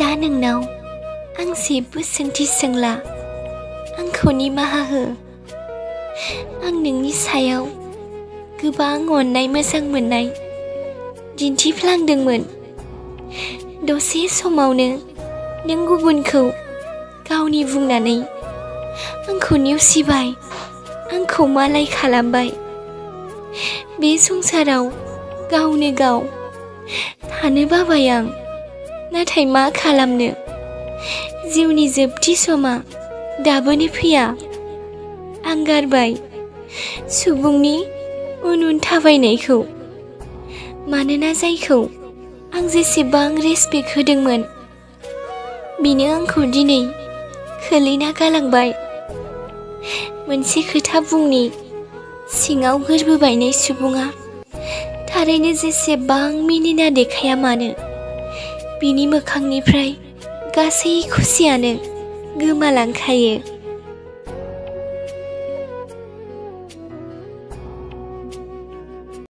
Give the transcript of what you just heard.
दा नोंनाव आं जेबो सोंथि सोंला, आंखौ निमाहा हो। आं नोंनि सायाव गोबां अननाय मोजां मोननाय दिन्थिफ्लांदोंमोन। दसे समावनो नों गुबुनखौ गावनि बुंनानै आंखौ नेवसिबाय, आंखौ मालाय खालामबाय। बे संसाराव गावनो गाव थानो बाबाय आं, नाथाय मा खालामनो, जिउनि जोबथि समा दाबोनो फैया। आं गारबाय सुबुंनि उन उन थाबायनायखौ, मानोना जायखौ आं जेसेबां रेसपेक्ट होदोंमोन बिनो आंखौ दिनै खोलैना गालांबाय। मोनसे खोथा बुंनि, सिङाव गोरबो बायनाय सुबुङा थारैनो जेसेबां मिनिना देखाया मानो, बिनि मोखांनिफ्राय गासै खुसियानो गोमालांखायो।